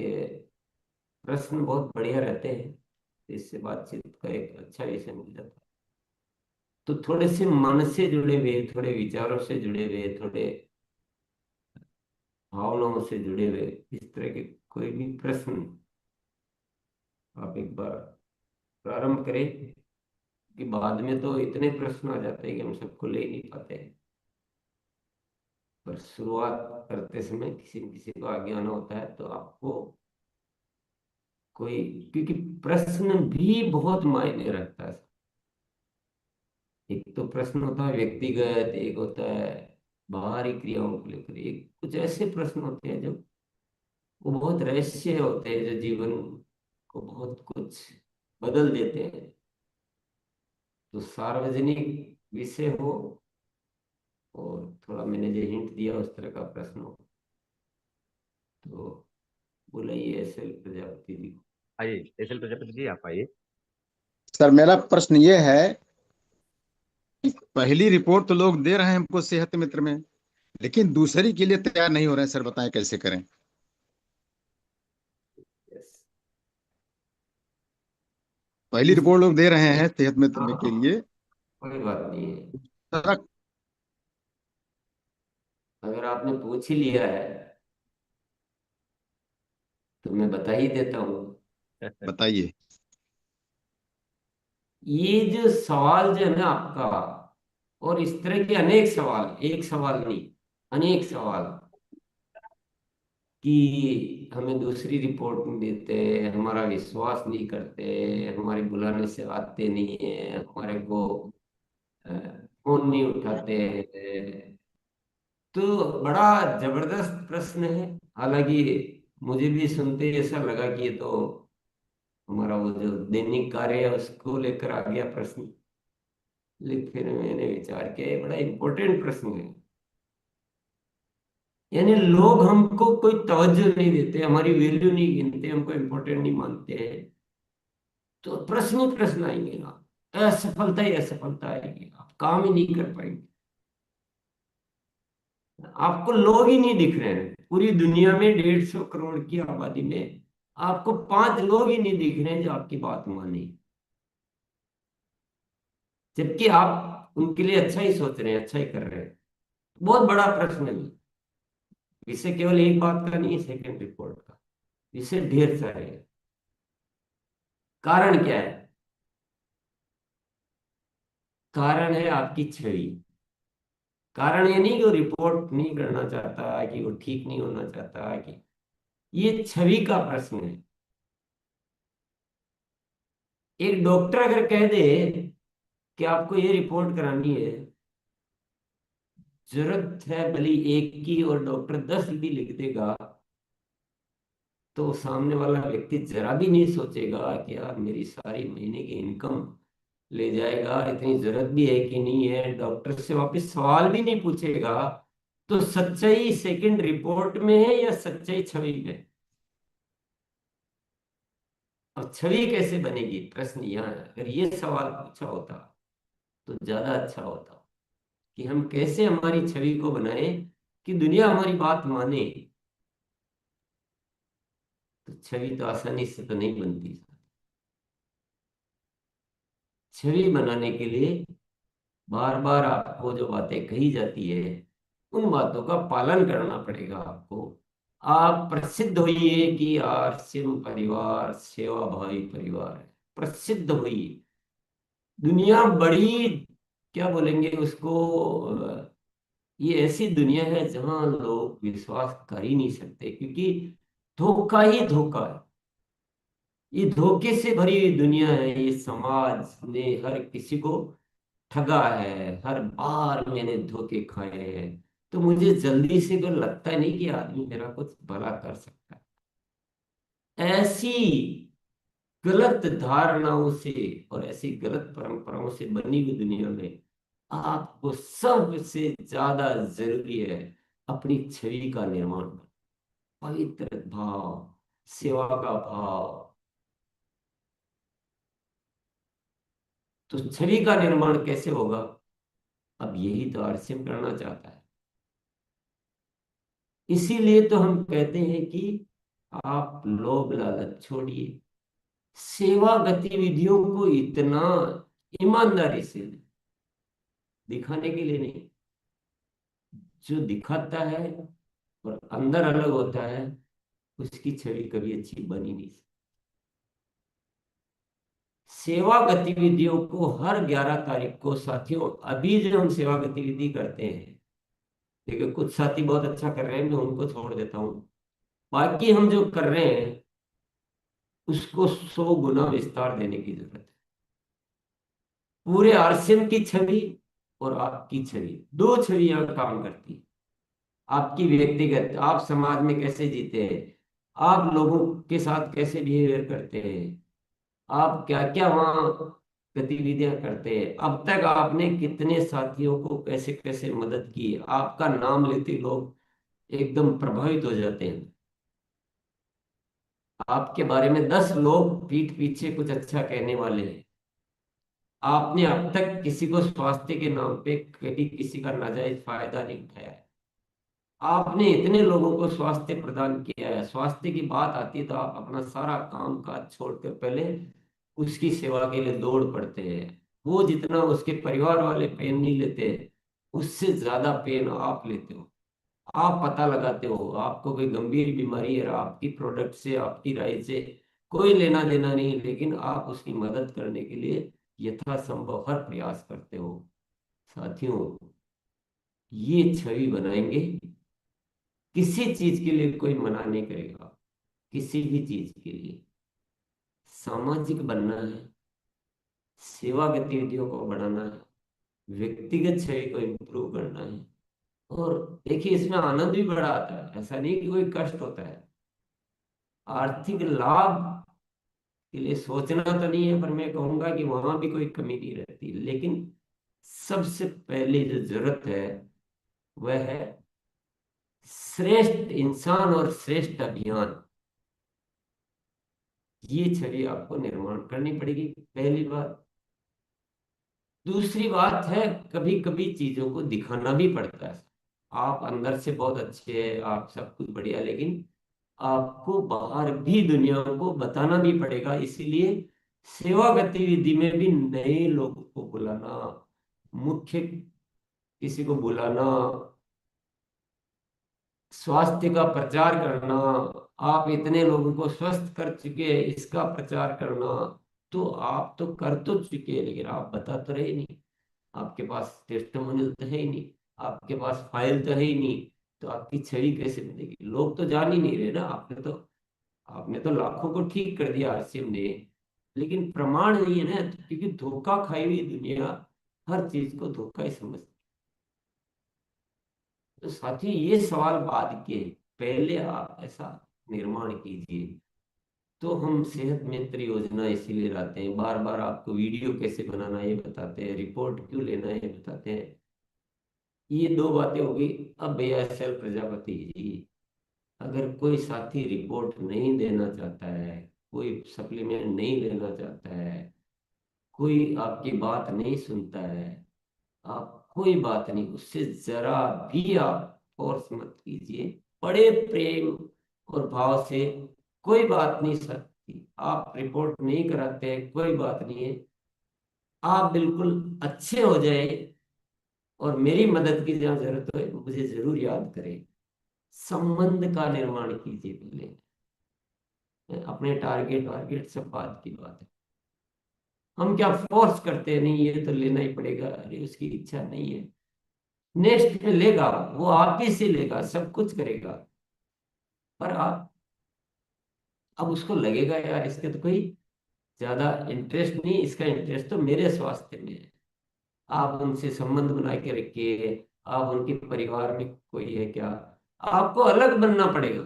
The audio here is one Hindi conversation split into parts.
आपके प्रश्न बहुत बढ़िया रहते हैं। इससे बातचीत का एक अच्छा विषय मिल जाता है। तो थोड़े से मन से जुड़े हुए, थोड़े विचारों से जुड़े हुए, थोड़े भावनाओं से जुड़े हुए इस तरह के कोई भी प्रश्न आप एक बार प्रारंभ करें, कि बाद में तो इतने प्रश्न आ जाते हैं कि हम सबको ले नहीं पाते हैं। पर शुरुआत करते समय किसी न किसी को आगे आना होता है, तो आपको कोई, क्योंकि प्रश्न भी बहुत मायने रखता है। एक तो प्रश्न होता है व्यक्तिगत, एक होता है बाहरी क्रियाओं को लेकर, एक कुछ ऐसे प्रश्न होते हैं जो वो बहुत रहस्य होते हैं, जो जीवन को बहुत कुछ बदल देते हैं। तो सार्वजनिक विषय हो और थोड़ा मैंने जो हिंट दिया उस तरह का प्रश्न हो, तो बुलाइए ऐसे प्रजापति जी को। आइए एस एल प्रजापति जी, आप आइए। सर, मेरा प्रश्न ये है कि पहली रिपोर्ट तो लोग दे रहे हैं हमको सेहत मित्र में, लेकिन दूसरी के लिए तैयार नहीं हो रहे हैं। सर बताएं कैसे करें। यस। पहली रिपोर्ट लोग दे रहे हैं सेहत मित्र में के हाँ, लिए। कोई बात नहीं है। सर, अगर आपने पूछ ही लिया है तो मैं बता ही देता हूँ। बताइए। ये जो सवाल जो है ना आपका, और इस तरह के अनेक सवाल, एक सवाल नहीं, अनेक सवाल, कि हमें दूसरी रिपोर्ट नहीं देते, हमारा विश्वास नहीं करते, हमारे बुलाने से आते नहीं है, हमारे को अ, फोन नहीं उठाते हैं। तो बड़ा जबरदस्त प्रश्न है। हालांकि मुझे भी सुनते ही ऐसा लगा कि ये तो हमारा वो जो दैनिक कार्य है उसको लेकर आ गया प्रश्न। लेकिन फिर मैंने विचार किया ये बड़ा इंपॉर्टेंट प्रश्न है। यानी लोग हमको कोई तवज्जो नहीं देते, हमारी वैल्यू नहीं गिनते, हमको इम्पोर्टेंट नहीं मानते हैं, तो प्रश्न ही प्रश्न आएंगे ना, असफलता ही असफलता आएगी, आप काम ही नहीं कर पाएंगे। आपको लोग ही नहीं दिख रहे हैं पूरी दुनिया में, 150 करोड़ की आबादी में आपको 5 लोग ही नहीं दिख रहे हैं जो आपकी बात माने, जबकि आप उनके लिए अच्छा ही सोच रहे हैं, अच्छा ही कर रहे हैं। बहुत बड़ा प्रश्न है ये। विषय केवल एक बात का नहीं है, सेकंड रिपोर्ट का विषय ढेर सारे हैं। कारण क्या है? कारण है आपकी छवि। कारण ये नहीं कि वो रिपोर्ट नहीं करना चाहता, कि वो ठीक नहीं होना चाहता, कि ये छवि का प्रश्न है। एक डॉक्टर अगर कह दे कि आपको ये रिपोर्ट करानी है, जरूरत है भली एक की और डॉक्टर 10 भी लिख देगा, तो सामने वाला व्यक्ति जरा भी नहीं सोचेगा कि यार मेरी सारी महीने की इनकम ले जाएगा, इतनी जरूरत भी है कि नहीं है, डॉक्टर से वापस सवाल भी नहीं पूछेगा। तो सच्चाई सेकंड रिपोर्ट में है या सच्चाई छवि में? अब छवि कैसे बनेगी, प्रश्न यहाँ है। अगर ये सवाल पूछा होता तो ज्यादा अच्छा होता, कि हम कैसे हमारी छवि को बनाएं कि दुनिया हमारी बात माने। तो छवि तो आसानी से तो नहीं बनती। छवि बनाने के लिए बार बार आपको जो बातें कही जाती है उन बातों का पालन करना पड़ेगा आपको। आप प्रसिद्ध होइए कि आरसिम परिवार सेवा भावी परिवार है, प्रसिद्ध होइए। दुनिया बड़ी, क्या बोलेंगे उसको, ये ऐसी दुनिया है जहां लोग विश्वास कर ही नहीं सकते, क्योंकि धोखा ही धोखा है। ये धोखे से भरी हुई दुनिया है। ये समाज ने हर किसी को ठगा है, हर बार मैंने धोखे खाए हैं। तो मुझे जल्दी से तो लगता नहीं कि आदमी मेरा कुछ भला कर सकता है। ऐसी गलत धारणाओं से और ऐसी गलत परंपराओं से बनी हुई दुनिया में आपको सबसे ज्यादा जरूरी है अपनी छवि का निर्माण करना। पवित्र भाव, सेवा का भाव। तो छवि का निर्माण कैसे होगा? अब यही तो आरसीएम करना चाहता है। इसीलिए तो हम कहते हैं कि आप लोभ लालच छोड़िए, सेवा गतिविधियों को इतना ईमानदारी से दिखाने के लिए नहीं, जो दिखाता है और अंदर अलग होता है उसकी छवि कभी अच्छी बनी नहीं सकती। सेवा गतिविधियों को हर 11 तारीख को साथियों, अभी जो हम सेवा गतिविधि करते हैं, देखिए कुछ साथी बहुत अच्छा कर रहे हैं, मैं उनको छोड़ देता हूँ, बाकी हम जो कर रहे हैं उसको 100 गुना विस्तार देने की जरूरत है। पूरे आरसीएम की छवि और आपकी छवि, दो छवियां काम करती हैं। आपकी व्यक्तिगत, आप समाज में कैसे जीते हैं, आप लोगों के साथ कैसे बिहेवियर करते हैं, आप क्या क्या वहाँ गतिविधियां करते हैं, अब तक आपने कितने साथियों को कैसे कैसे मदद की, आपका नाम लेते लोग एकदम प्रभावित हो जाते हैं। आपके बारे में 10 लोग पीठ पीछे कुछ अच्छा कहने वाले हैं। आपने अब तक किसी को स्वास्थ्य के नाम पे कभी किसी का नाजायज फायदा नहीं उठाया है। आपने इतने लोगों को स्वास्थ्य प्रदान किया है, स्वास्थ्य की बात आती है तो आप अपना सारा काम काज छोड़कर पहले उसकी सेवा के लिए दौड़ पड़ते हैं। वो जितना उसके परिवार वाले पेन नहीं लेते, उससे ज्यादा पेन आप लेते हो। आप पता लगाते हो आपको कोई गंभीर बीमारी है, आपकी प्रोडक्ट से, आपकी राय से कोई लेना देना नहीं, लेकिन आप उसकी मदद करने के लिए यथासंभव हर प्रयास करते हो। साथियों, ये छवि बनाएंगे, किसी चीज के लिए कोई मना नहीं करेगा, किसी भी चीज के लिए। सामाजिक बनना है, सेवा गतिविधियों को बढ़ाना है, व्यक्तिगत छवि को इम्प्रूव करना है। और देखिए इसमें आनंद भी बड़ा आता है, ऐसा नहीं कि कोई कष्ट होता है। आर्थिक लाभ के लिए सोचना तो नहीं है, पर मैं कहूंगा कि वहां भी कोई कमी नहीं रहती, लेकिन सबसे पहले जो जरूरत है वह है श्रेष्ठ इंसान और श्रेष्ठ अभियान। ये छवि आपको निर्माण करनी पड़ेगी, पहली बात। दूसरी बात है, कभी कभी चीजों को दिखाना भी पड़ता है। आप अंदर से बहुत अच्छे हैं, आप सब कुछ बढ़िया, लेकिन आपको बाहर भी दुनिया को बताना भी पड़ेगा। इसीलिए सेवा गतिविधि में भी नए लोगों को बुलाना, मुख्य किसी को बुलाना, स्वास्थ्य का प्रचार करना, आप इतने लोगों को स्वस्थ कर चुके हैं इसका प्रचार करना, तो आप तो कर तो चुके हैं लेकिन आप बता तो रहे नहीं। आपके पास टेस्टिमोनियल तो है ही नहीं, आपके पास फाइल तो है ही नहीं, तो आपकी छवि कैसे बनेगी? लोग तो जान ही नहीं रहे ना। आपने तो लाखों को ठीक कर दिया आरसीएम ने, लेकिन प्रमाण नहीं है ना, क्योंकि धोखा खाई हुई दुनिया हर चीज को धोखा ही समझती। तो साथियों, ये सवाल बाद के, पहले आप ऐसा निर्माण कीजिए। तो हम सेहत मित्र योजना इसीलिए लाते हैं, बार बार आपको वीडियो कैसे बनाना है ये बताते हैं, रिपोर्ट क्यों लेना है ये बताते हैं। ये दो बातें होगी। अब भैया एसएल प्रजापति जी, अगर कोई साथी रिपोर्ट नहीं देना चाहता है, कोई सप्लीमेंट नहीं लेना चाहता है, कोई आपकी बात नहीं सुनता है, आप कोई बात नहीं, उससे जरा भी आप फोर्स मत कीजिए, बड़े प्रेम और भाव से। कोई बात नहीं सकती, आप रिपोर्ट नहीं कराते हैं, कोई बात नहीं है, आप बिल्कुल अच्छे हो जाए और मेरी मदद की जहाँ जरूरत हो मुझे जरूर याद करें। संबंध का निर्माण कीजिए पहले, अपने टारगेट वारगेट सब बात की बात है। हम क्या फोर्स करते हैं, नहीं ये तो लेना ही पड़ेगा, अरे उसकी इच्छा नहीं है, नेक्स्ट में लेगा, वो आप ही से लेगा, सब कुछ करेगा, पर आप, अब उसको लगेगा यार इसके तो कोई ज्यादा इंटरेस्ट नहीं, इसका इंटरेस्ट तो मेरे स्वास्थ्य में है। आप उनसे संबंध बना के रखिए, आप उनके परिवार में कोई है क्या, आपको अलग बनना पड़ेगा।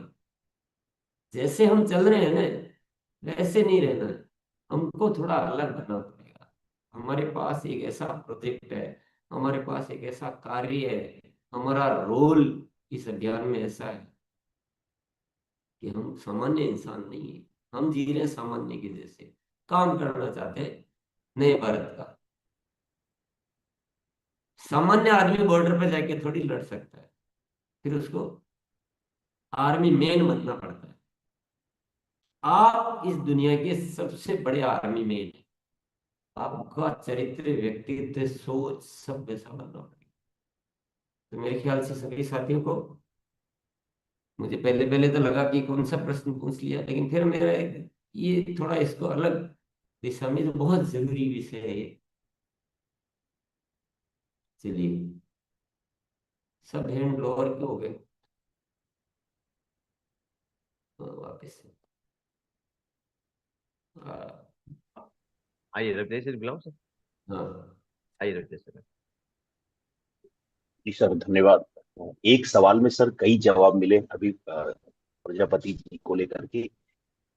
जैसे हम चल रहे हैं ना वैसे नहीं रहना है, हमको थोड़ा अलग बनना पड़ेगा। हमारे पास एक ऐसा प्रोजेक्ट है, हमारे पास एक ऐसा कार्य है, हमारा रोल इस अभियान में ऐसा है कि हम सामान्य इंसान नहीं है, हम जी रहे हैं सामान्य के जैसे, काम करना चाहते हैं नए भारत का। सामान्य आदमी बॉर्डर पर जाके थोड़ी लड़ सकता है, फिर उसको आर्मी मैन बनना पड़ता है। आप इस दुनिया के सबसे बड़े आर्मी मैन हैं। आपका चरित्र, व्यक्तित्व, सोच सब वैसा बनना पड़ेगा। तो मेरे ख्याल से सभी साथियों को, मुझे पहले पहले तो लगा कि कौन सा प्रश्न पूछ लिया, लेकिन फिर मेरा ये थोड़ा इसको अलग दिशा में, तो बहुत जरूरी विषय है ये। चलिए, सब हैंड लोअर के हो गए। तो वापस से आ, आइए रखते हैं सर, बुलाओ सर। हाँ। आइए रखते हैं सर। जी सर, धन्यवाद। एक सवाल में सर कई जवाब मिले अभी प्रजापति जी को लेकर के।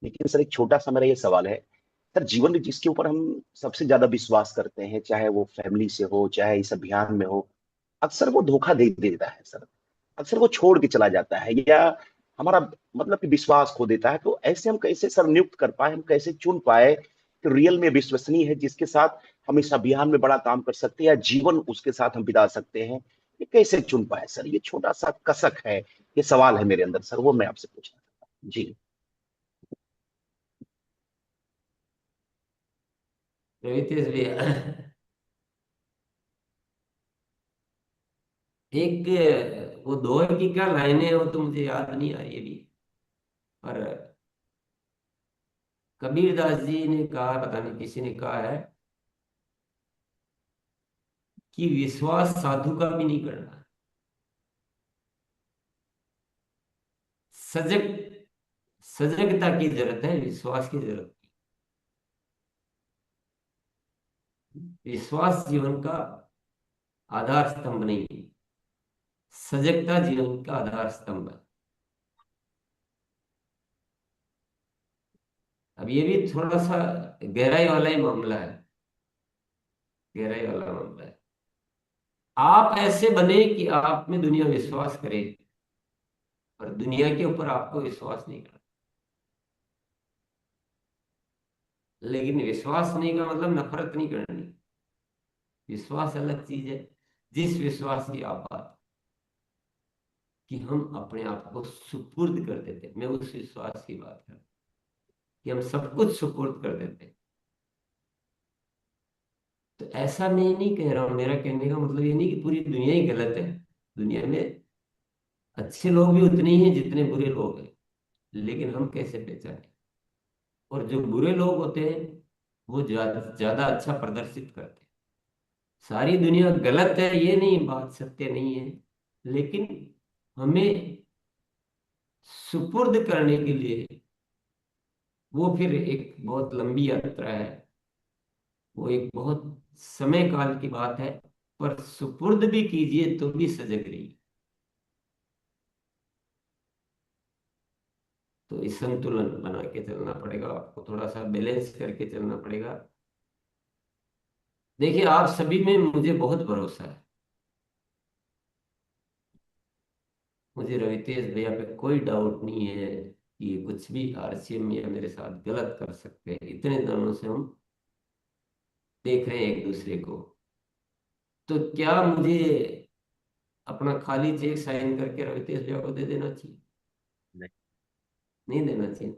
लेकिन सर एक छोटा सा मेरा ये सवाल है, सर जीवन में जिसके ऊपर हम सबसे ज्यादा विश्वास करते हैं, चाहे वो फैमिली से हो चाहे इस अभियान में हो, अक्सर वो धोखा दे देता है सर। अक्सर वो छोड़ के चला जाता है या हमारा मतलब कि विश्वास खो देता है। तो ऐसे हम कैसे सर नियुक्त कर पाए, हम कैसे चुन पाए कि रियल में विश्वसनीय है, जिसके साथ हम इस अभियान में बड़ा काम कर सकते हैं या जीवन उसके साथ हम बिता सकते हैं? ये कैसे चुन पाए सर? ये छोटा सा कसक है, ये सवाल है मेरे अंदर सर, वो मैं आपसे पूछना चाहता हूँ जी। रवितेश भैया, एक वो दोहे की क्या लाइनें हैं, वो तो मुझे याद नहीं आ रही अभी, पर कबीर दास जी ने कहा, पता नहीं किसी ने कहा है, कि विश्वास साधु का भी नहीं करना है। सजग सजगता की जरूरत है, विश्वास की जरूरत नहीं। विश्वास जीवन का आधार स्तंभ नहीं है, सजगता जीवन का आधार स्तंभ है। अब ये भी थोड़ा सा गहराई वाला ही मामला है, गहराई वाला मामला है। आप ऐसे बने कि आप में दुनिया विश्वास करे, और दुनिया के ऊपर आपको विश्वास नहीं करना। लेकिन विश्वास नहीं का मतलब नफरत नहीं करनी। विश्वास अलग चीज है। जिस विश्वास की आप बात, कि हम अपने आप को सुपुर्द कर देते, मैं उस विश्वास की बात कर, कि हम सब कुछ सुपुर्द कर देते। तो ऐसा मैं नहीं कह रहा हूं, मेरा कहने का मतलब ये नहीं कि पूरी दुनिया ही गलत है। दुनिया में अच्छे लोग भी उतने ही हैं जितने बुरे लोग हैं। लेकिन हम कैसे पहचाने? और जो बुरे लोग होते हैं, वो ज्यादा ज्यादा अच्छा प्रदर्शित करते हैं। सारी दुनिया गलत है ये नहीं, बात सत्य नहीं है, लेकिन हमें सुपुर्द करने के लिए, वो फिर एक बहुत लंबी यात्रा है, वो एक बहुत समय काल की बात है। पर सुपुर्द भी कीजिए तो भी सजग रहिए। तो इस संतुलन बना के चलना पड़ेगा आपको, थोड़ा सा बैलेंस करके चलना पड़ेगा। देखिए, आप सभी में मुझे बहुत भरोसा है। मुझे रवितेश भैया पे कोई डाउट नहीं है कि ये कुछ भी आरसीएम या मेरे साथ गलत कर सकते हैं। इतने दिनों से हम देख रहे हैं एक दूसरे को। तो क्या मुझे अपना खाली चेक साइन करके रवितेश भैया को दे देना चाहिए? नहीं। नहीं देना चाहिए।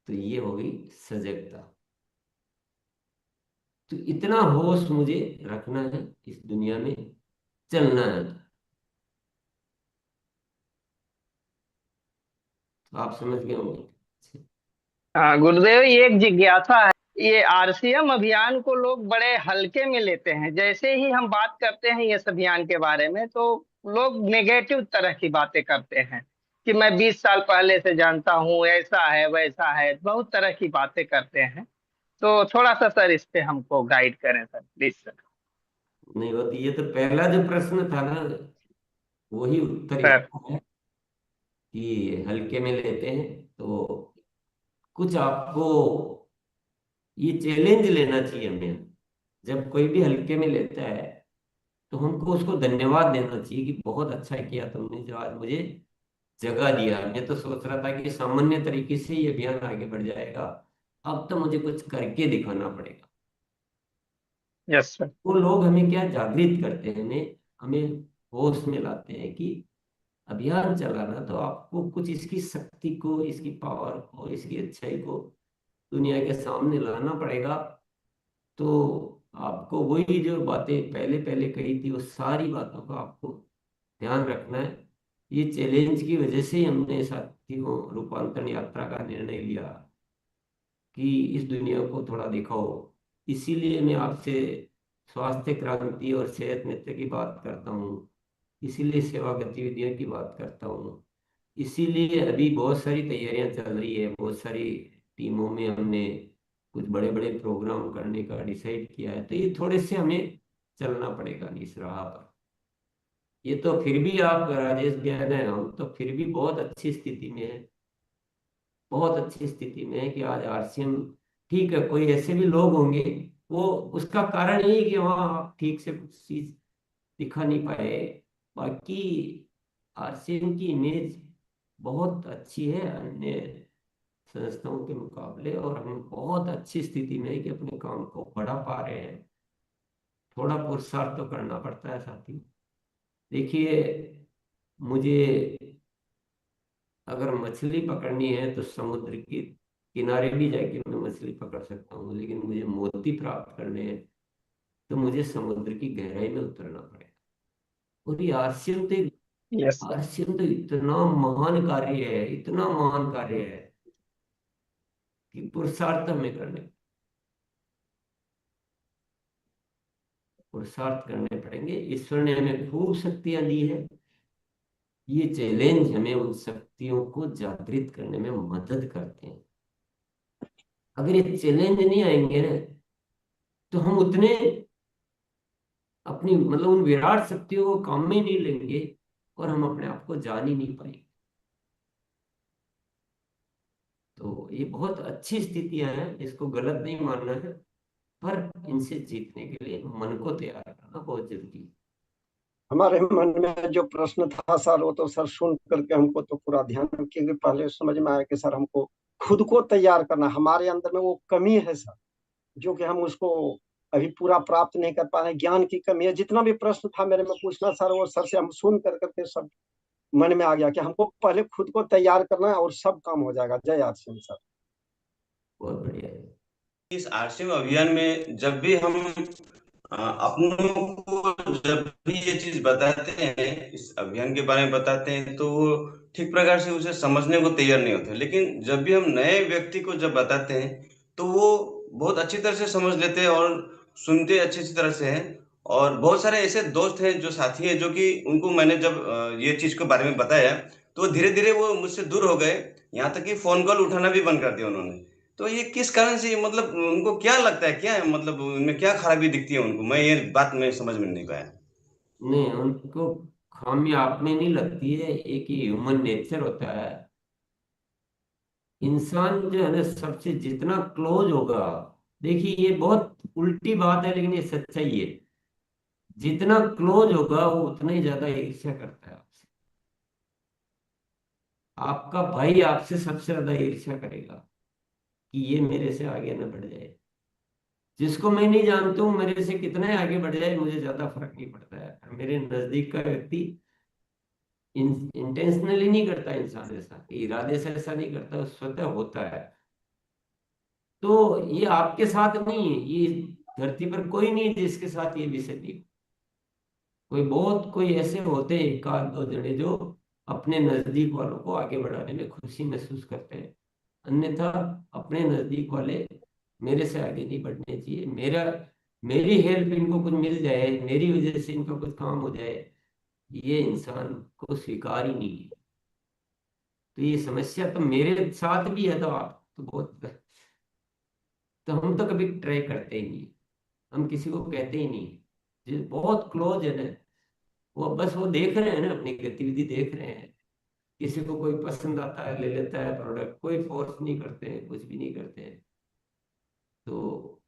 तो ये होगी सजगता। तो इतना होश मुझे रखना है, इस दुनिया में चलना है। तो आप समझ गए होंगे। हाँ गुरुदेव, ये एक जिज्ञासा है। ये आरसीएम अभियान को लोग बड़े हल्के में लेते हैं। जैसे ही हम बात करते हैं इस अभियान के बारे में, तो लोग नेगेटिव तरह की बातें करते हैं कि मैं 20 साल पहले से जानता हूँ, ऐसा है वैसा है, बहुत तरह की बातें करते हैं। तो थोड़ा सा सर इस पे हमको गाइड करें सर, प्लीज सर। नहीं होती, ये तो पहला जो प्रश्न था ना, वही उत्तर सर। इसका है कि हल्के में लेते हैं। तो कुछ आपको ये चैलेंज लेना चाहिए हमें। जब कोई भी हल्के में लेता है, तो हमको उसको धन्यवाद देना चाहिए कि बहुत अच्छा किया तुमने जो आज मुझे जगह दिया। मैं तो सोच रहा था कि सामान्य तरीके से ये अभियान आगे बढ़ जाएगा, अब तो मुझे कुछ करके दिखाना पड़ेगा। Yes sir. वो लोग हमें क्या जागृत करते हैं, हमें हमें होश में लाते हैं कि अभियान चलाना, तो आपको कुछ इसकी शक्ति को, इसकी पावर को, इसकी अच्छाई को दुनिया के सामने लाना पड़ेगा। तो आपको वही जो बातें पहले पहले कही थी, वो सारी बातों का आपको ध्यान रखना है। ये चैलेंज की वजह से ही हमने साथियों रूपांतरण यात्रा का निर्णय लिया कि इस दुनिया को थोड़ा दिखाओ। इसीलिए मैं आपसे स्वास्थ्य क्रांति और सेहत मित्र की बात करता हूँ, इसीलिए सेवा गतिविधियों की बात करता हूँ, इसीलिए अभी बहुत सारी तैयारियां चल रही है। बहुत सारी टीमों में हमने कुछ बड़े बड़े प्रोग्राम करने का डिसाइड किया है। तो ये थोड़े से हमें चलना पड़ेगा इस राह पर। ये तो फिर भी आप राजेश ज्ञान है, हम तो फिर भी बहुत अच्छी स्थिति में है, बहुत अच्छी स्थिति में है कि आज आरसीएम, ठीक है कोई ऐसे भी लोग होंगे, वो उसका कारण यही है कि वहाँ आप ठीक से कुछ चीज दिखा नहीं पाए। बाकी आरसीएम की इमेज बहुत अच्छी है अन्य संस्थाओं के मुकाबले, और हम बहुत अच्छी स्थिति में है कि अपने काम को बढ़ा पा रहे हैं। थोड़ा पुरुषार्थ तो करना पड़ता है साथी। देखिए, मुझे अगर मछली पकड़नी है तो समुद्र के किनारे भी जाके मैं मछली पकड़ सकता हूँ, लेकिन मुझे मोती प्राप्त करने हैं तो मुझे समुद्र की गहराई में उतरना पड़ेगा। और ये यस सर। आरसीएम तो इतना महान कार्य है, इतना महान कार्य है कि पुरुषार्थ हमें पुरुषार्थ करने पड़ेंगे। ईश्वर ने हमें खूब शक्तियां दी है। ये चैलेंज हमें उन शक्तियों को जागृत करने में मदद करते हैं। अगर ये चैलेंज नहीं आएंगे ना, तो हम उतने अपनी मतलब उन विराट शक्तियों को काम में नहीं लेंगे, और हम अपने आप को जान ही नहीं पाएंगे। तो ये बहुत अच्छी स्थितियां हैं, इसको गलत नहीं मानना है, पर इनसे जीतने के लिए मन को तैयार करना बहुत जरूरी है। हमारे मन में जो प्रश्न था सर, वो तो सर सुन करके हमको तो पूरा ध्यान, क्योंकि पहले समझ में आया कि सर हमको खुद को तैयार करना, हमारे अंदर में वो कमी है सर, जो कि हम उसको अभी पूरा प्राप्त नहीं कर पा रहे, ज्ञान की कमी है। जितना भी प्रश्न था मेरे में पूछना सर, वो सर से हम सुन कर करके सब मन में आ गया कि हमको पहले खुद को तैयार करना है और सब काम हो जाएगा। जय आरसीएम सर। बहुत बढ़िया है। इस आरसीएम अभियान में जब भी हम अपनों को जब भी ये चीज बताते हैं, इस अभियान के बारे में बताते हैं, तो वो ठीक प्रकार से उसे समझने को तैयार नहीं होते। लेकिन जब भी हम नए व्यक्ति को जब बताते हैं तो वो बहुत अच्छी तरह से समझ लेते हैं और सुनते अच्छी अच्छी तरह से हैं। और बहुत सारे ऐसे दोस्त हैं, जो साथी हैं, जो कि उनको मैंने जब ये चीज के बारे में बताया तो धीरे धीरे वो मुझसे दूर हो गए। यहाँ तक कि फोन कॉल उठाना भी बंद कर दिया उन्होंने। तो ये किस कारण से, मतलब उनको क्या लगता है, क्या है, मतलब उनमें क्या खराबी दिखती है उनको, मैं ये बात में समझ में नहीं पाया। नहीं, उनको खामी आप में नहीं लगती है, एक ही ह्यूमन नेचर होता है। इंसान जो है ना, सबसे जितना क्लोज होगा, देखिए ये बहुत उल्टी बात है लेकिन ये सच्चाई है, जितना क्लोज होगा वो उतना ही ज्यादा ईर्ष्या करता है आपसे। आपका भाई आपसे सबसे ज्यादा ईर्ष्या करेगा कि ये मेरे से आगे न बढ़ जाए। जिसको मैं नहीं जानता हूँ मेरे से कितना ही आगे बढ़ जाए, मुझे ज्यादा फर्क नहीं पड़ता है। और मेरे नजदीक का व्यक्ति इंटेंशनली नहीं करता, इंसान ऐसा इरादे से ऐसा नहीं करता, स्वतः होता है। तो ये आपके साथ नहीं है, ये धरती पर कोई नहीं है जिसके साथ ये विषय नहीं। कोई ऐसे होते हैं, एक आध दो जने, जो अपने नजदीक वालों को आगे बढ़ाने में खुशी महसूस करते हैं। अन्यथा अपने नजदीक वाले मेरे से आगे नहीं बढ़ने चाहिए, मेरी हेल्प इनको कुछ मिल जाए, मेरी वजह से इनको कुछ काम हो जाए, ये इंसान को स्वीकार ही नहीं है। तो ये समस्या तो मेरे साथ भी है, तो आप तो बहुत, तो हम तो कभी ट्राई करते ही नहीं, हम किसी को कहते ही नहीं। जो बहुत क्लोज है ना, वो देख रहे हैं ना, अपनी गतिविधि देख रहे हैं। किसी को कोई पसंद आता है, ले लेता है प्रोडक्ट, कोई फोर्स नहीं करते हैं, कुछ भी नहीं करते हैं। तो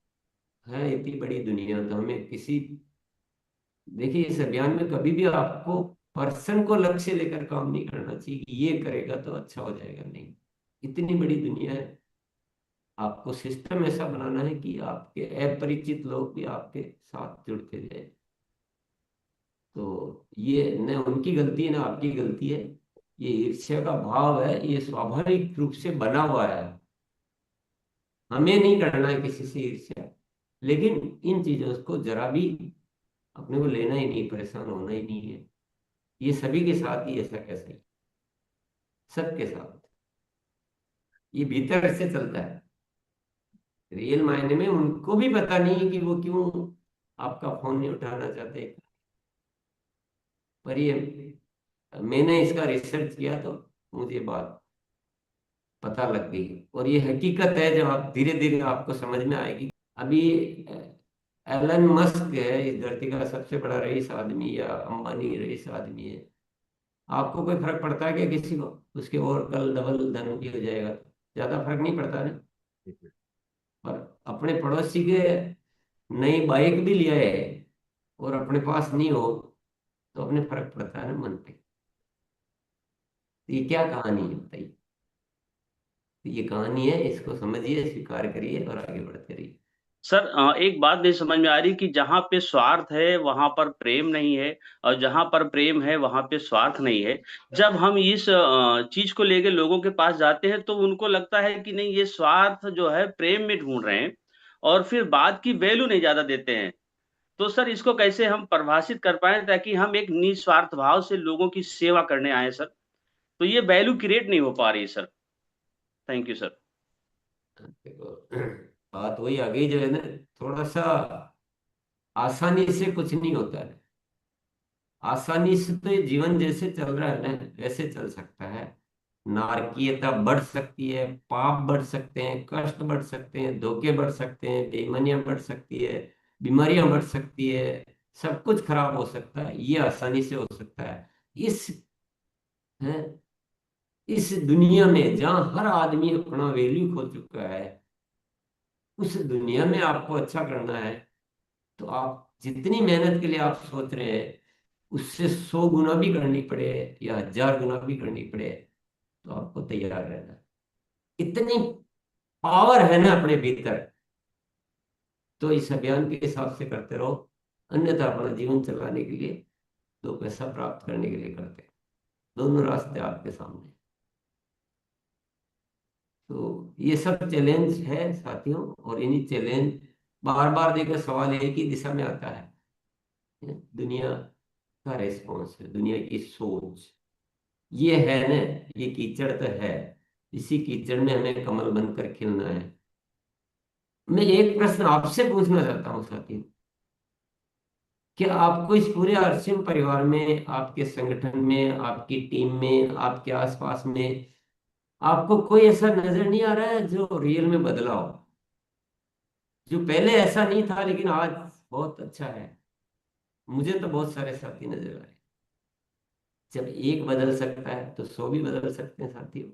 है इतनी बड़ी दुनिया, तो हमें किसी, देखिए इस अभियान में कभी भी आपको पर्सन को लक्ष्य लेकर काम नहीं करना चाहिए कि ये करेगा तो अच्छा हो जाएगा, नहीं। इतनी बड़ी दुनिया है, आपको सिस्टम ऐसा बनाना है कि आपके अपरिचित लोग भी आपके साथ जुड़ते जाए। तो ये न उनकी गलती है न आपकी गलती है। ये ईर्ष्या का भाव है, ये स्वाभाविक रूप से बना हुआ है। हमें नहीं करना है किसी से ईर्ष्या, लेकिन इन चीजों को जरा भी अपने को लेना ही नहीं, परेशान होना ही नहीं है। ये सभी के साथ ही ऐसा कैसे, सबके साथ ये भीतर से चलता है। रियल मायने में उनको भी पता नहीं है कि वो क्यों आपका फोन नहीं उठाना चाहते, पर ये मैंने इसका रिसर्च किया तो मुझे बात पता लग गई, और ये हकीकत है जब आप धीरे धीरे आपको समझ में आएगी। अभी एलन मस्क है इस धरती का सबसे बड़ा रईस आदमी, या अंबानी रईस आदमी है, आपको कोई फर्क पड़ता है क्या किसी को? उसके और कल डबल धन की हो जाएगा तो ज्यादा फर्क नहीं पड़ता ना। पर अपने पड़ोसी के नई बाइक भी लिया है और अपने पास नहीं हो तो अपने फर्क पड़ता है ना मन पे। तो ये क्या कहानी है बताइए? तो ये कहानी है, इसको समझिए, स्वीकार करिए और आगे बढ़ते रहिए। सर एक बात नहीं समझ में आ रही कि जहां पे स्वार्थ है वहां पर प्रेम नहीं है, और जहां पर प्रेम है वहां पे स्वार्थ नहीं है। जब हम इस चीज को लेके लोगों के पास जाते हैं तो उनको लगता है कि नहीं, ये स्वार्थ जो है प्रेम में ढूंढ रहे हैं, और फिर बात की वैल्यू नहीं ज्यादा देते हैं। तो सर इसको कैसे हम परिभाषित कर पाए ताकि हम एक निस्वार्थ भाव से लोगों की सेवा करने आए सर? तो ये वैल्यू क्रिएट नहीं हो पा रही सर। Thank you sir. देखो, बात वही आ गई जो है ना, थोड़ा सा आसानी से कुछ नहीं होता है। आसानी से तो ये जीवन जैसे चल रहा है ना वैसे चल सकता है। नारकीयता बढ़ सकती है, पाप बढ़ सकते हैं, कष्ट बढ़ सकते हैं, धोखे बढ़ सकते हैं, बेईमानियां बढ़ सकती है, बीमारियां बढ़ सकती है, सब कुछ खराब हो सकता है। ये आसानी से हो सकता है इस है इस दुनिया में जहां हर आदमी अपना वैल्यू खो चुका है। उस दुनिया में आपको अच्छा करना है तो आप जितनी मेहनत के लिए आप सोच रहे हैं उससे 100 गुना भी करनी पड़े या 1000 गुना भी करनी पड़े तो आपको तैयार रहना है। इतनी पावर है ना अपने भीतर। तो इस अभियान के हिसाब से करते रहो, अन्यथा अपना जीवन चलाने के लिए, 2 पैसा प्राप्त करने के लिए करते हैं। दोनों रास्ते आपके सामने। तो ये सब चैलेंज है साथियों, और इन्हीं चैलेंज बार बार देखकर सवाल एक ही दिशा में आता है, दुनिया का रेस्पॉन्स है, दुनिया की सोच। ये है ना, ये कीचड़ तो है, इसी कीचड़ में हमें कमल बनकर खिलना है। मैं एक प्रश्न आपसे पूछना चाहता हूँ साथी, कि आपको इस पूरे आरसीएम परिवार में, आपके संगठन में, आपकी टीम में, आपके आसपास में, आपको कोई ऐसा नजर नहीं आ रहा है जो रियल में बदला हो, जो पहले ऐसा नहीं था लेकिन आज बहुत अच्छा है? मुझे तो बहुत सारे साथी नजर आ रहे हैं। जब एक बदल सकता है तो 100 भी बदल सकते हैं साथियों।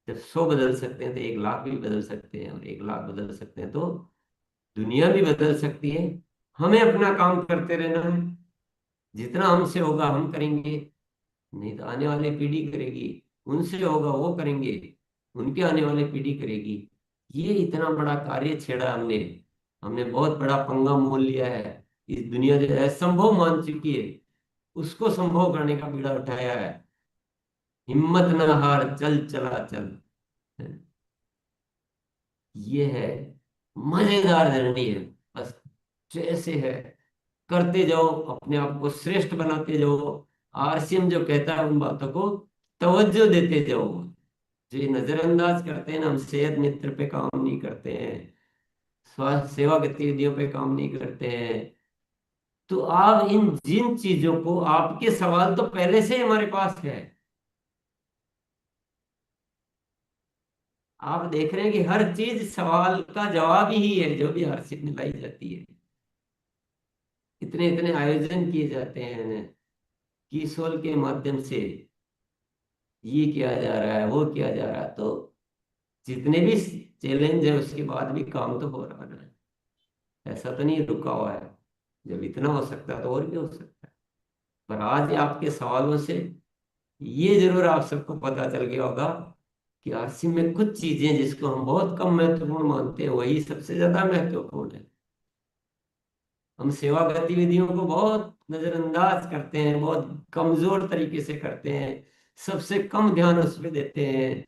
जब 100 बदल सकते हैं तो 1 लाख भी बदल सकते हैं, और 1 लाख बदल सकते हैं तो दुनिया भी बदल सकती है। हमें अपना काम करते रहना है, जितना हमसे होगा हम करेंगे, नहीं तो आने वाली पीढ़ी करेगी, उनसे होगा वो करेंगे, उनके आने वाली पीढ़ी करेगी। ये इतना बड़ा कार्य छेड़ा हमने, हमने बहुत बड़ा पंगा मोल लिया है। इस दुनिया जो असंभव मान चुकी है उसको संभव करने का बीड़ा उठाया है। हिम्मत न हार, चल चला चल। ये है मजेदार जर्नी है। बस जैसे है करते जाओ, अपने आप को श्रेष्ठ बनाते जाओ। आरसीएम जो कहता है उन बातों को तवज्जो देते जाओ। जो ये नजरअंदाज करते हैं ना, हम सेहत मित्र पे काम नहीं करते हैं, स्वास्थ्य सेवा गतिविधियों पे काम नहीं करते हैं, तो आप इन जिन चीजों को, आपके सवाल तो पहले से ही हमारे पास है। आप देख रहे हैं कि हर चीज सवाल का जवाब ही है जो भी आरसीएम में लाई जाती है। इतने इतने आयोजन किए जाते हैं किसोल के माध्यम से, ये किया जा रहा है, वो किया जा रहा है, तो जितने भी चैलेंज है उसके बाद भी काम तो हो रहा है। ऐसा तो नहीं रुका हुआ है। जब इतना हो सकता है तो और भी हो सकता है। पर आज आपके सवालों से ये जरूर आप सबको पता चल गया होगा कि आरसी में कुछ चीजें जिसको हम बहुत कम महत्वपूर्ण मानते हैं वही सबसे ज्यादा महत्वपूर्ण है। हम सेवा गतिविधियों को बहुत नजरअंदाज करते हैं, बहुत कमजोर तरीके से करते हैं, सबसे कम ध्यान उस पर देते हैं,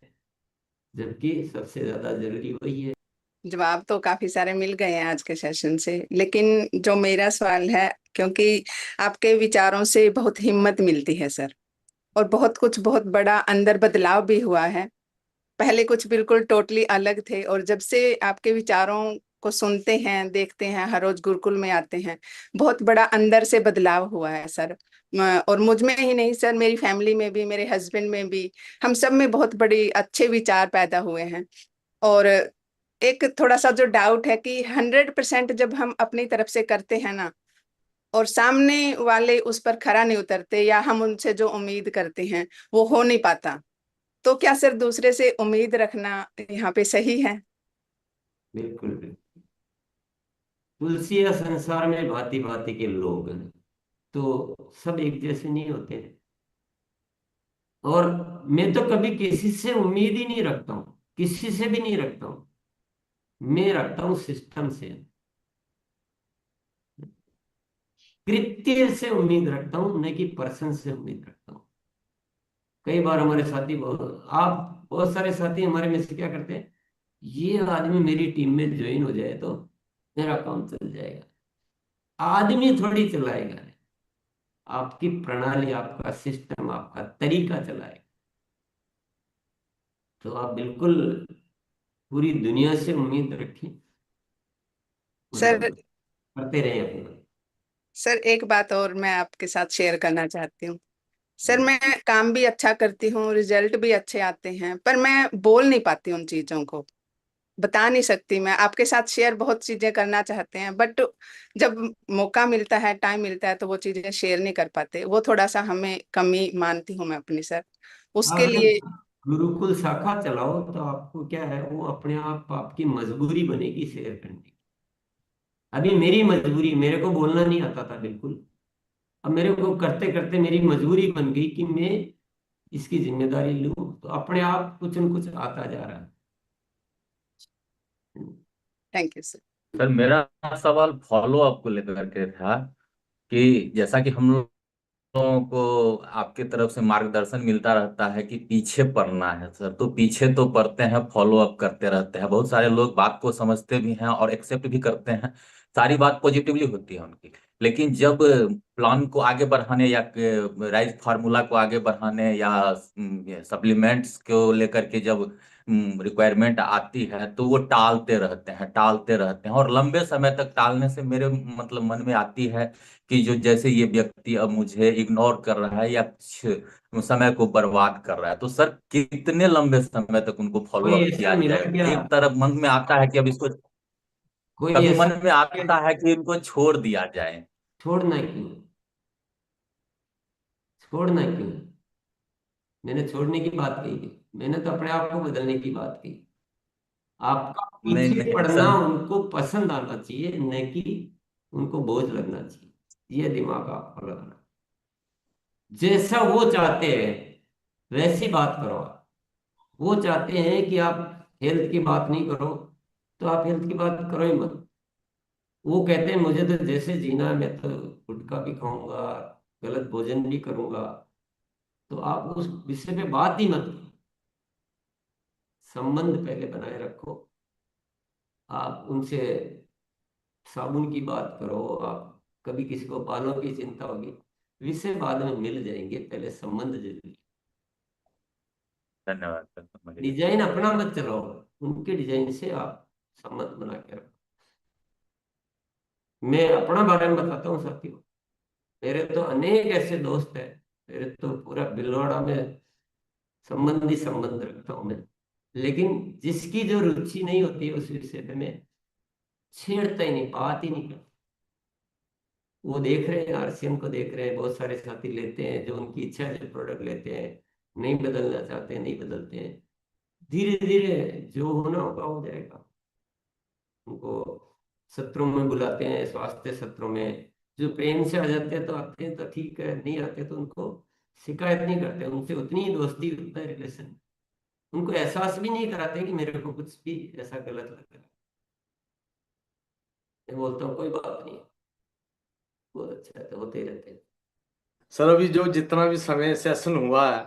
जबकि सबसे ज्यादा जरूरी वही है। जवाब तो काफी सारे मिल गए हैं आज के सेशन से, लेकिन जो मेरा सवाल है, क्योंकि आपके विचारों से बहुत हिम्मत मिलती है सर, और बहुत कुछ बहुत बड़ा अंदर बदलाव भी हुआ है। पहले कुछ बिल्कुल टोटली अलग थे, और जब से आपके विचारों को सुनते हैं, देखते हैं, हर रोज गुरुकुल में आते हैं, बहुत बड़ा अंदर से बदलाव हुआ है सर। और मुझ में ही नहीं सर, मेरी फैमिली में भी, मेरे हस्बैंड में भी, हम सब में बहुत बड़ी अच्छे विचार पैदा हुए हैं। और एक थोड़ा सा जो डाउट है कि 100% जब हम अपनी तरफ से करते हैं ना, और सामने वाले उस पर खरा नहीं उतरते, या हम उनसे जो उम्मीद करते हैं वो हो नहीं पाता, तो क्या सर दूसरे से उम्मीद रखना यहाँ पे सही है? बिल्कुल बिल्कुल। तुलसी या संसार में भांति भांति के लोग हैं, तो सब एक जैसे नहीं होते हैं। और मैं तो कभी किसी से उम्मीद ही नहीं रखता हूँ, किसी से भी नहीं रखता हूँ। मैं रखता हूँ सिस्टम से, कृत्य से उम्मीद रखता हूँ, न कि पर्सन से उम्मीद रखता हूँ। कई बार हमारे साथी बहुत सारे साथी हमारे में से क्या करते हैं, ये आदमी मेरी टीम में ज्वाइन हो जाए तो मेरा काम चल जाएगा। आदमी थोड़ी चलाएगा, आपकी प्रणाली, आपका सिस्टम, आपका तरीका चलाएगा। तो आप बिल्कुल पूरी दुनिया से उम्मीद रखें, सर मतलब करते रहे अपना। सर एक बात और मैं आपके साथ शेयर करना चाहती हूँ। सर हम्म। मैं काम भी अच्छा करती हूँ, रिजल्ट भी अच्छे आते हैं, पर मैं बोल नहीं पाती उन चीजों को, बता नहीं सकती। मैं आपके साथ शेयर बहुत चीजें करना चाहते हैं, बट जब मौका मिलता है, टाइम मिलता है, तो वो चीजें शेयर नहीं कर पाते। वो थोड़ा सा हमें कमी मानती हूँ मैं अपनी सर, उसके आप जब लिए। गुरुकुल शाखा चलाओ तो आपको क्या है, वो अपने आप आपकी मजबूरी बनेगी शेयर करने की। अभी मेरी मजबूरी, मेरे को बोलना नहीं आता था बिल्कुल, अब मेरे को करते करते मेरी मजबूरी बन गई कि मैं इसकी जिम्मेदारी लूं, तो अपने आप कुछ न कुछ आता जा रहा है। Thank you sir. सर मेरा सवाल फॉलो अप को लेकर के था कि जैसा कि हम लोगों को आपके तरफ से मार्गदर्शन मिलता रहता है कि पीछे पढ़ना है सर, तो पीछे तो पढ़ते हैं, फॉलो अप करते रहते हैं। बहुत सारे लोग बात को समझते भी हैं और एक्सेप्ट भी करते हैं, सारी बात पॉजिटिवली होती है उनकी। लेकिन जब प्लान को आगे बढ़ाने या राइज फार्मूला को आगे बढ़ाने या सप्लीमेंट्स को लेकर के जब रिक्वायरमेंट आती है, तो वो टालते रहते हैं और लंबे समय तक टालने से मेरे मतलब मन में आती है कि जो जैसे ये व्यक्ति अब मुझे इग्नोर कर रहा है या कुछ समय को बर्बाद कर रहा है। तो सर कितने लंबे समय तक उनको फॉलो कोई अप ऐसा किया मिला जाए? क्या एक आपको? तरफ मन में आता है कि अब इसको, कोई कभी ऐसा मन में आता है कि इनको छोड़ दिया जाए। छोड़ना क्यों, छोड़ना क्यों? मैंने छोड़ने की बात कही थी, मैंने तो अपने आप को बदलने की बात कही। आपका नहीं पीछे नहीं पड़ना सर। उनको पसंद आना चाहिए, न कि उनको बोझ लगना चाहिए। ये दिमाग आपका लगाना, जैसा वो चाहते हैं वैसी बात करो आप। वो चाहते हैं कि आप हेल्थ की बात नहीं करो, तो आप हेल्थ की बात करो ही मत। वो कहते हैं मुझे तो जैसे जीना है, मैं तो गुटखा भी खाऊंगा, गलत भोजन भी करूंगा, तो आप उस विषय पे बात ही मत करो। संबंध पहले बनाए रखो। आप उनसे साबुन की बात करो, आप कभी किसी को बालों की चिंता होगी, विषय बाद में मिल जाएंगे, पहले संबंध जरूरी। धन्यवाद सर, समझ गया। डिजाइन अपना मत चलाओ, उनके डिजाइन से आप संबंध बना के रखो। मैं अपना बारे में बताता हूँ साथियों, मेरे तो अनेक ऐसे दोस्त हैं, मेरे तो पूरा बिलवाड़ा में संबंध ही संबंध रखता हूँ मैं। लेकिन जिसकी जो रुचि नहीं होती उस विषय पे मैं छेड़ता ही नहीं, बात ही नहीं करता। वो देख रहे हैं, आरसीएम को देख रहे हैं, बहुत सारे साथी लेते हैं, जो उनकी इच्छा है जो प्रोडक्ट लेते हैं, नहीं बदलना चाहते हैं, नहीं बदलते हैं। धीरे धीरे जो होना होगा हो जाएगा। उनको सत्रों में बुलाते हैं, स्वास्थ्य सत्रों में, जो प्रेम से आ जाते हैं तो आते हैं तो ठीक है, नहीं आते तो उनको शिकायत नहीं करते, उनसे उतनी ही दोस्ती, उतना ही रिलेशन। उनको एहसास भी नहीं कराते कि मेरे को कुछ भी ऐसा गलत लग रहा है। मैं बोलता हूँ कोई बात नहीं, बहुत अच्छा है, तो होते रहते हैं। सर अभी जो जितना भी समय सेशन हुआ है,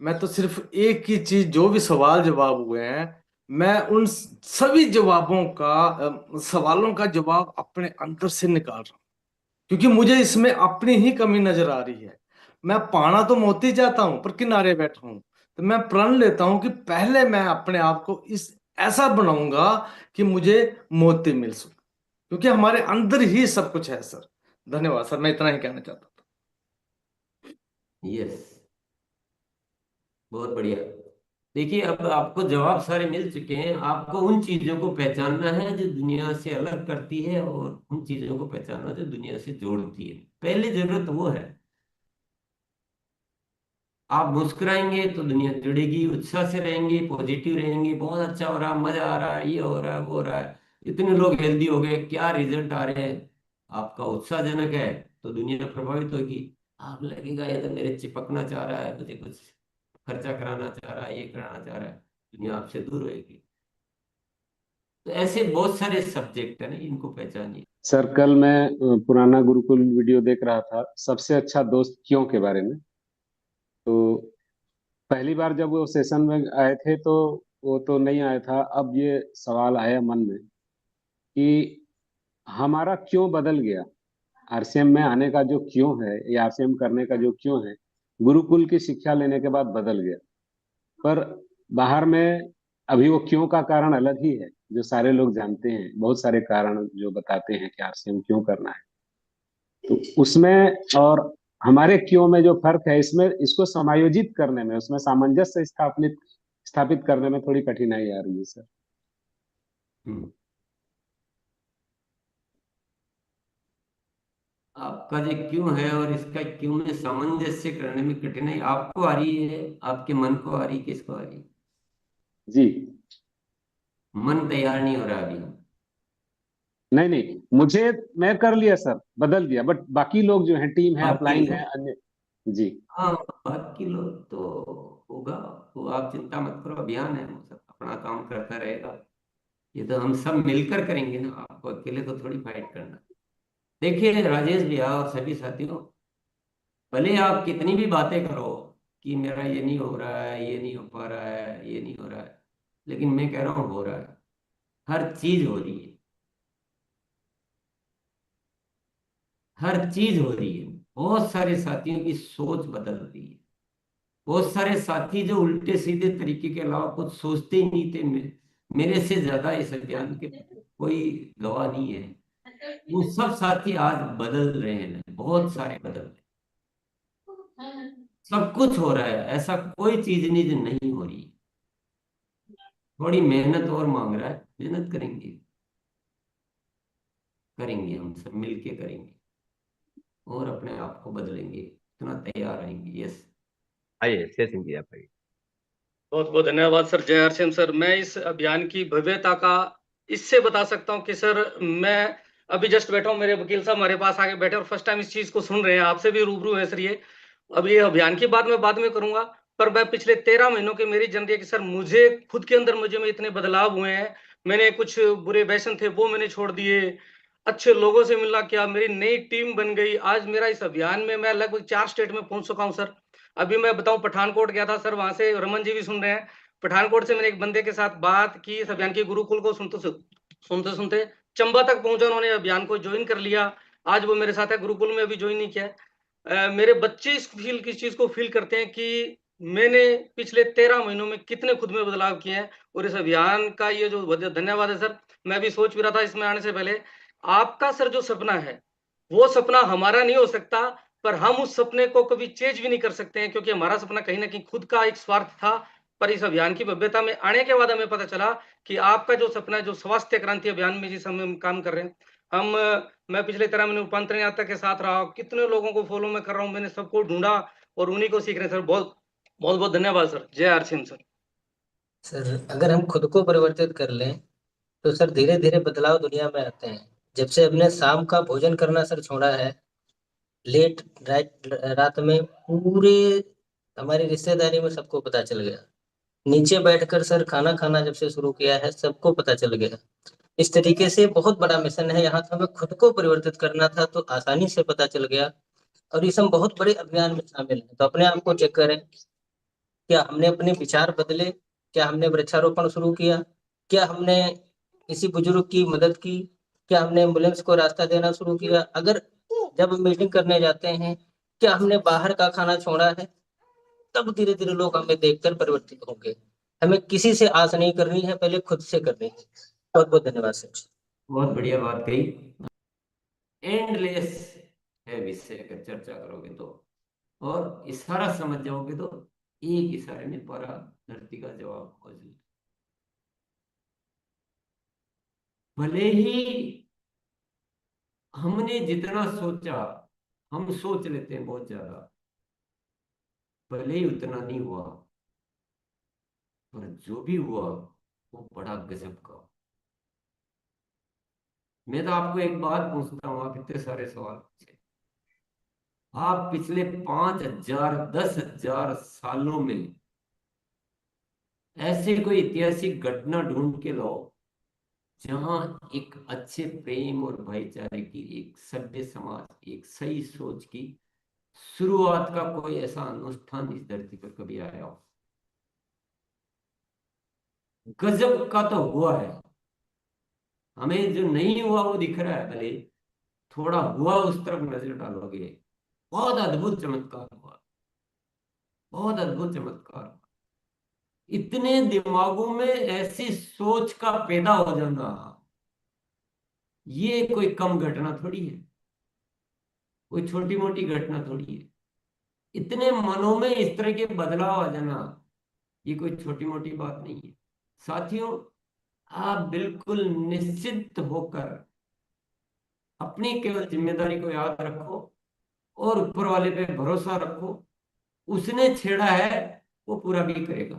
मैं तो सिर्फ एक ही चीज, जो भी सवाल जवाब हुए हैं, मैं उन सभी जवाबों का सवालों का जवाब अपने अंदर से निकाल रहा हूँ, क्योंकि मुझे इसमें अपनी ही कमी नजर आ रही है। मैं पाना तो मोती चाहता हूं, पर किनारे बैठा हूं। तो मैं प्रण लेता हूं कि पहले मैं अपने आप को इस ऐसा बनाऊंगा कि मुझे मोती मिल सके, क्योंकि हमारे अंदर ही सब कुछ है सर। धन्यवाद सर, मैं इतना ही कहना चाहता था। यस, बहुत बढ़िया। देखिए, अब आपको जवाब सारे मिल चुके हैं। आपको उन चीजों को पहचानना है जो दुनिया से अलग करती है, और उन चीजों को पहचानना जो दुनिया से जोड़ती है। पहली जरूरत वो है। आप मुस्कुराएंगे तो दुनिया जुड़ेगी, उत्साह से रहेंगे, पॉजिटिव रहेंगे, बहुत अच्छा हो रहा है, मजा आ रहा है, ये हो रहा है, वो हो रहा है, इतने लोग हेल्दी हो गए, क्या रिजल्ट आ रहे हैं, आपका उत्साहजनक है, तो दुनिया प्रभावित होगी। आप लगेगा ये तो मेरे चिपकना चाह रहा है, मुझे कुछ खर्चा कराना चाह रहा है, ये कराना चाह रहा है, दुनिया आपसे दूर होगी। तो ऐसे बहुत सारे सब्जेक्ट है ना, इनको पहचानिए। सर कल मैं पुराना गुरुकुल वीडियो देख रहा था, सबसे अच्छा दोस्त क्यों के बारे में। तो पहली बार जब वो सेशन में आए थे तो वो तो नहीं आया था, अब ये सवाल आया मन में कि हमारा क्यों बदल गया। आरसीएम में आने का जो क्यों है, या आरसीएम करने का जो क्यों है, गुरुकुल की शिक्षा लेने के बाद बदल गया। पर बाहर में अभी वो क्यों का कारण अलग ही है, जो सारे लोग जानते हैं, बहुत सारे कारण जो बताते हैं कि आरसीएम क्यों करना है। तो उसमें और हमारे क्यों में जो फर्क है, इसमें इसको समायोजित करने में, उसमें सामंजस्य स्थापित करने में थोड़ी कठिनाई आ रही है सर। आपका जो क्यों है और इसका क्यों में सामंजस्य करने में कठिनाई आपको आ रही है, आपके मन को आ रही, किसको आ रही? जी, मन तैयार नहीं हो रहा अभी। नहीं नहीं, मुझे, मैं कर लिया सर, बदल दिया, बट बाकी लोग जो हैं, टीम है, बाकी अपलाइन लोग, है, अन्य। जी हाँ, बाकी लोग तो होगा। वो आप चिंता मत करो, अभियान है, वो सब अपना काम करता रहेगा। ये तो हम सब मिलकर करेंगे ना, आपको अकेले तो थोड़ी फाइट करना। देखिए राजेश भैया और सभी साथियों, भले आप कितनी भी बातें करो कि मेरा ये नहीं हो रहा है, ये नहीं हो पा रहा है, ये नहीं हो रहा है, लेकिन मैं कह रहा हूँ हो रहा है। हर चीज हो रही है, हर चीज हो रही है। बहुत सारे साथियों की सोच बदल रही है। बहुत सारे साथी जो उल्टे सीधे तरीके के अलावा कुछ सोचते ही नहीं थे, मेरे से ज्यादा इस अभियान के कोई गवाह नहीं है। वो सब साथी आज बदल रहे हैं, बहुत सारे बदल रहे हैं। सब कुछ हो रहा है, ऐसा कोई चीज नहीं जो नहीं हो रही। थोड़ी मेहनत और मांग रहा है, मेहनत करेंगे, करेंगे, हम सब मिलके करेंगे और अपने आप को बदलेंगे, इतना तैयार रहेंगे। यस, आइए सेशन जी, आप आइए। बहुत बहुत धन्यवाद सर। जय हरसिम सर। मैं इस अभियान की भव्यता का इससे बता सकता हूँ कि सर, मैं अभी जस्ट बैठा हूँ, मेरे वकील साहब हमारे पास आके बैठे और फर्स्ट टाइम इस चीज को सुन रहे हैं, आपसे भी रूबरू है सर ये। अब ये अभियान की बात मैं बाद में करूंगा, पर मैं पिछले 13 महीनों की मेरी जर्नी है कि सर, मुझे खुद के अंदर मुझे में इतने बदलाव हुए हैं। मैंने कुछ बुरे व्यसन थे वो मैंने छोड़ दिए, अच्छे लोगों से मिलना किया, मेरी नई टीम बन गई। आज मेरा इस अभियान में मैं लगभग 4 स्टेट में पहुंच चुका हूं सर। अभी मैं बताऊं, पठानकोट गया था सर, वहां से रमन जी भी सुन रहे हैं। पठानकोट से मैंने एक बंदे के साथ बात की, इस अभियान की गुरुकुल को सुनते सुनते चंबा तक पहुंचा, उन्होंने अभियान को ज्वाइन कर लिया। आज वो मेरे साथ है, गुरुकुल में अभी ज्वाइन नहीं किया है। मेरे बच्चे इस चीज को फील करते हैं कि मैंने पिछले 13 महीनों में कितने खुद में बदलाव किए हैं। और इस अभियान का ये जो धन्यवाद है सर। मैं भी सोच भी रहा था इसमें आने से पहले, आपका सर जो सपना है वो सपना हमारा नहीं हो सकता, पर हम उस सपने को कभी चेंज भी नहीं कर सकते हैं, क्योंकि हमारा सपना कहीं ना कहीं खुद का एक स्वार्थ था। पर इस अभियान की भव्यता में आने के बाद हमें पता चला कि आपका जो सपना है, जो स्वास्थ्य क्रांति अभियान में जिस हम काम कर रहे हैं, मैं पिछले 13 महीने रूपांतरण यात्रा के साथ रहा, कितने लोगों को फॉलो में कर रहा हूँ, मैंने सबको ढूंढा और उन्हीं को सीख रहे हैं सर। बहुत बहुत बहुत धन्यवाद सर। जय आरसीएम सर। सर अगर हम खुद को परिवर्तित कर लें तो सर धीरे धीरे बदलाव दुनिया में आते हैं। जब से हमने शाम का भोजन करना सर छोड़ा है, लेट रात में पूरे हमारी रिश्तेदारी में सबको पता चल गया। नीचे बैठकर सर खाना खाना जब से शुरू किया है, सबको पता चल गया। इस तरीके से बहुत बड़ा मिशन है। यहाँ तो हमें खुद को परिवर्तित करना था, तो आसानी से पता चल गया। और इस हम बहुत बड़े अभियान में शामिल हैं, तो अपने आप को चेक करें। क्या हमने अपने विचार बदले? क्या हमने वृक्षारोपण शुरू किया? क्या हमने किसी बुजुर्ग की मदद की? क्या हमने एम्बुलेंस को रास्ता देना शुरू किया? अगर जब मीटिंग करने जाते हैं, क्या हमने बाहर का खाना छोड़ा है? तब धीरे धीरे लोग हमें देखकर परिवर्तित होंगे। हमें किसी से आस नहीं करनी है, पहले खुद से करनी है। बहुत बहुत धन्यवाद सर। बहुत बढ़िया बात कही। एंडलेस है विषय अगर चर्चा करोगे तो, और इशारा समझ जाओगे तो एक इशारे में पूरा धरती का जवाब मौजूद। भले ही हमने जितना सोचा, हम सोच लेते हैं बहुत ज्यादा, भले ही उतना नहीं हुआ, पर जो भी हुआ वो बड़ा गजब का। मैं तो आपको एक बात पूछता हूँ, आप इतने सारे सवाल पूछे, आप पिछले 5,000 10,000 सालों में ऐसे कोई ऐतिहासिक घटना ढूंढ के लाओ जहां एक अच्छे प्रेम और भाईचारे की, एक सभ्य समाज, एक सही सोच की शुरुआत का कोई ऐसा अनुष्ठान इस धरती पर कभी आया हो। गजब का तो हुआ है। हमें जो नहीं हुआ वो दिख रहा है, भले थोड़ा हुआ उस तरफ नजर डालोगे, बहुत अद्भुत चमत्कार हुआ, बहुत अद्भुत चमत्कार हुआ। इतने दिमागों में ऐसी सोच का पैदा हो जाना, ये कोई कम घटना थोड़ी है, कोई छोटी मोटी घटना थोड़ी है। इतने मनों में इस तरह के बदलाव आ जाना, ये कोई छोटी मोटी बात नहीं है। साथियों, आप बिल्कुल निश्चित होकर अपनी केवल जिम्मेदारी को याद रखो और ऊपर वाले पे भरोसा रखो। उसने छेड़ा है वो पूरा भी करेगा।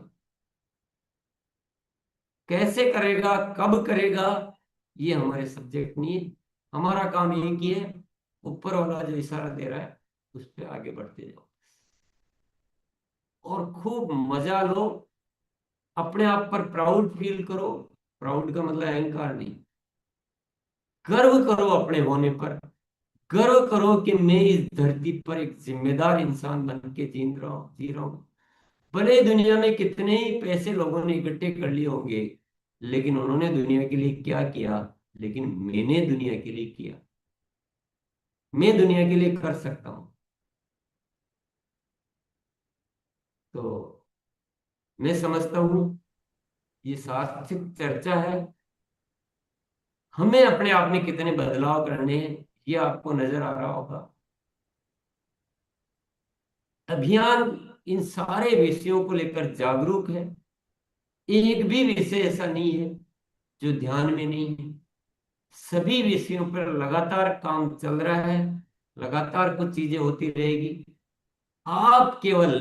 कैसे करेगा, कब करेगा, ये हमारे सब्जेक्ट नहीं है। हमारा काम एक ही है, ऊपर वाला जो इशारा दे रहा है उस पर आगे बढ़ते जाओ और खूब मजा लो। अपने आप पर प्राउड फील करो। प्राउड का मतलब अहंकार नहीं, गर्व करो अपने होने पर। गर्व करो कि मैं इस धरती पर एक जिम्मेदार इंसान बन के जी रहा हूं। भले दुनिया में कितने ही पैसे लोगों ने इकट्ठे कर लिए होंगे, लेकिन उन्होंने दुनिया के लिए क्या किया, लेकिन मैंने दुनिया के लिए किया। मैं दुनिया के लिए कर सकता हूं। तो मैं समझता हूं ये सार्थक चर्चा है। हमें अपने आप में कितने बदलाव करने हैं ये आपको नजर आ रहा होगा। अभियान इन सारे विषयों को लेकर जागरूक है। एक भी विषय ऐसा नहीं है जो ध्यान में नहीं है। सभी विषयों पर लगातार काम चल रहा है, लगातार कुछ चीजें होती रहेगी। आप केवल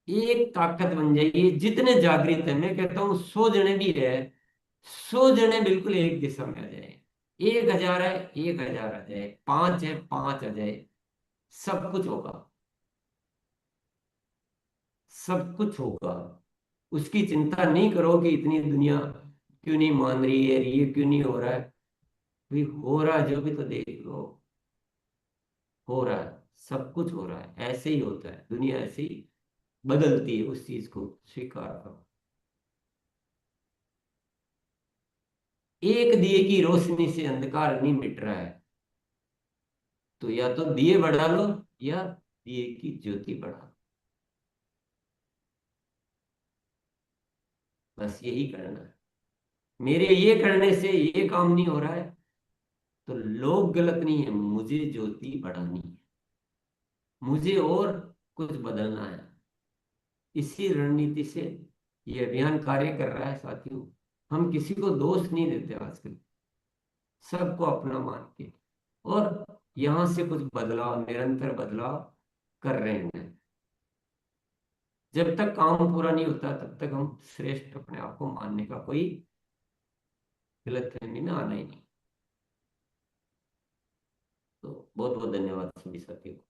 एक ताकत बन जाइए। जितने जागृत है, मैं कहता हूं 100 जने भी है, 100 जने बिल्कुल एक दिशा में आ जाए। 1,000 है, 1,000 आ जाए, 5 है, 5 आ जाए, सब कुछ होगा, सब कुछ होगा। उसकी चिंता नहीं करो कि इतनी दुनिया क्यों नहीं मान रही है, ये क्यों नहीं हो रहा है। भाई हो रहा है, जो भी तो देख लो, हो रहा है, सब कुछ हो रहा है। ऐसे ही होता है, दुनिया ऐसे ही बदलती है। उस चीज को स्वीकार करो। एक दिए की रोशनी से अंधकार नहीं मिट रहा है, तो या तो दिए बढ़ा लो या दिए की ज्योति बढ़ा लो। बस यही करना है। मेरे ये करने से ये काम नहीं हो रहा है तो लोग गलत नहीं है, मुझे ज्योति बढ़ानी है, मुझे और कुछ बदलना है। इसी रणनीति से ये अभियान कार्य कर रहा है। साथियों, हम किसी को दोष नहीं देते आजकल, सबको अपना मान के, और यहां से कुछ बदलाव, निरंतर बदलाव कर रहे हैं। जब तक काम पूरा नहीं होता तब तक हम श्रेष्ठ अपने आप को मानने का कोई गलतफहमी में आना ही नहीं। तो बहुत बहुत धन्यवाद सभी साथियों को।